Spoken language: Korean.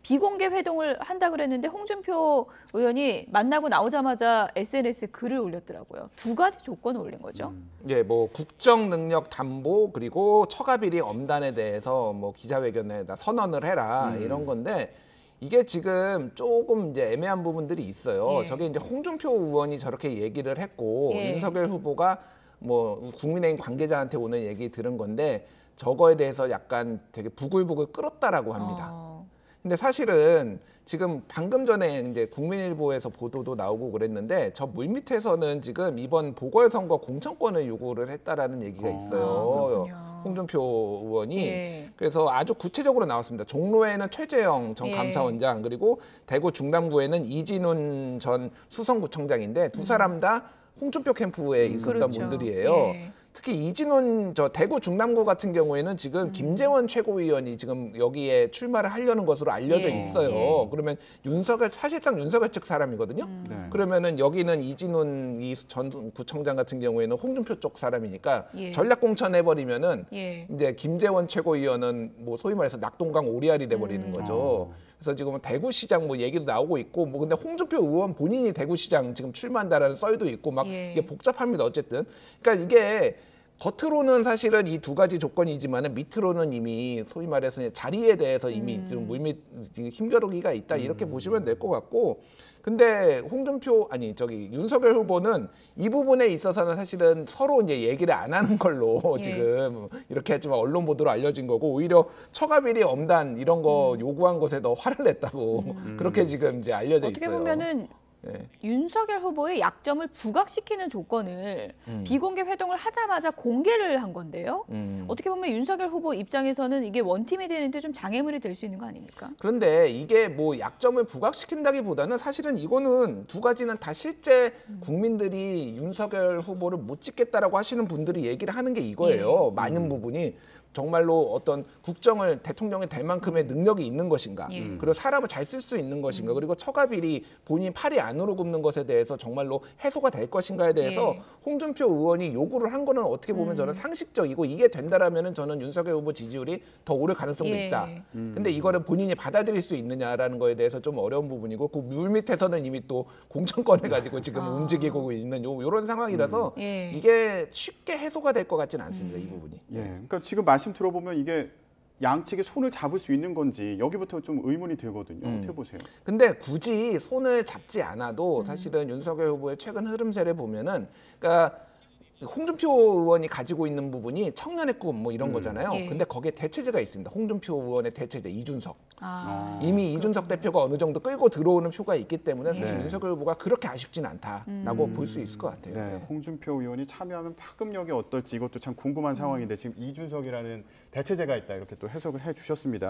비공개 회동을 한다 그랬는데 홍준표 의원이 만나고 나오자마자 SNS에 글을 올렸더라고요. 두 가지 조건을 올린 거죠. 예, 뭐 국정 능력 담보 그리고 처가 비리 엄단에 대해서 뭐 기자회견에다 선언을 해라 이런 건데 이게 지금 조금 이제 애매한 부분들이 있어요. 예. 저게 이제 홍준표 의원이 저렇게 얘기를 했고 예. 윤석열 후보가 뭐 국민의힘 관계자한테 오늘 얘기 들은 건데 저거에 대해서 약간 되게 부글부글 끓었다라고 합니다. 근데 사실은 지금 방금 전에 이제 국민일보에서 보도도 나오고 그랬는데 저 물밑에서는 지금 이번 보궐선거 공천권을 요구를 했다라는 얘기가 있어요. 그렇군요. 홍준표 의원이. 예. 그래서 아주 구체적으로 나왔습니다. 종로에는 최재형 전 예. 감사원장 그리고 대구 중남구에는 이진훈 전 수성구청장인데 두 사람 다 홍준표 캠프에 있었던 그렇죠. 분들이에요. 예. 특히 이진훈 저 대구 중남구 같은 경우에는 지금 김재원 최고위원이 지금 여기에 출마를 하려는 것으로 알려져 예. 있어요. 예. 그러면 사실상 윤석열 측 사람이거든요. 네. 그러면은 여기는 이진훈 전 구청장 같은 경우에는 홍준표 쪽 사람이니까 예. 전략 공천해버리면은 예. 이제 김재원 최고위원은 뭐 소위 말해서 낙동강 오리알이 돼버리는 거죠. 그래서 지금 대구시장 뭐 얘기도 나오고 있고 뭐 근데 홍준표 의원 본인이 대구시장 지금 출마한다라는 썰도 있고 막 예. 이게 복잡합니다. 어쨌든 그러니까 이게 겉으로는 사실은 이 두 가지 조건이지만은 밑으로는 이미 소위 말해서 자리에 대해서 이미 좀 물밑 힘겨루기가 있다 이렇게 보시면 될 것 같고. 근데 윤석열 후보는 이 부분에 있어서는 사실은 서로 이제 얘기를 안 하는 걸로 예. 지금 이렇게 좀 언론 보도로 알려진 거고 오히려 처가비리 엄단 이런 거 요구한 것에 더 화를 냈다고 그렇게 지금 이제 알려져 어떻게 있어요. 보면은 예. 윤석열 후보의 약점을 부각시키는 조건을 비공개 회동을 하자마자 공개를 한 건데요. 어떻게 보면 윤석열 후보 입장에서는 이게 원팀이 되는데 좀 장애물이 될 수 있는 거 아닙니까? 그런데 이게 뭐 약점을 부각시킨다기보다는 사실은 이거는 두 가지는 다 실제 국민들이 윤석열 후보를 못 찍겠다라고 하시는 분들이 얘기를 하는 게 이거예요. 많은 부분이. 정말로 어떤 국정을 대통령이 될 만큼의 능력이 있는 것인가 예. 그리고 사람을 잘 쓸 수 있는 것인가 그리고 처가비리 본인 팔이 안으로 굽는 것에 대해서 정말로 해소가 될 것인가에 대해서 예. 홍준표 의원이 요구를 한 거는 어떻게 보면 저는 상식적이고 이게 된다라면은 저는 윤석열 후보 지지율이 더 오를 가능성도 예. 있다. 근데 이거를 본인이 받아들일 수 있느냐라는 거에 대해서 좀 어려운 부분이고 그 물밑에서는 이미 또 공천권을 가지고 지금 움직이고 있는 요런 상황이라서 예. 이게 쉽게 해소가 될 것 같지는 않습니다. 이 부분이. 예, 그러니까 지금 말씀 들어보면 이게 양측의 손을 잡을 수 있는 건지 여기부터 좀 의문이 들거든요. 어떻게 보세요? 근데 굳이 손을 잡지 않아도 사실은 윤석열 후보의 최근 흐름세를 보면은 그러니까 홍준표 의원이 가지고 있는 부분이 청년의 꿈 뭐 이런 거잖아요. 예. 근데 거기에 대체제가 있습니다. 홍준표 의원의 대체제 이준석. 아. 이미 이준석 대표가 어느 정도 끌고 들어오는 표가 있기 때문에 사실 네. 윤석열 후보가 그렇게 아쉽지는 않다라고 볼 수 있을 것 같아요. 네, 홍준표 의원이 참여하면 파급력이 어떨지 이것도 참 궁금한 상황인데 지금 이준석이라는 대체제가 있다 이렇게 또 해석을 해주셨습니다.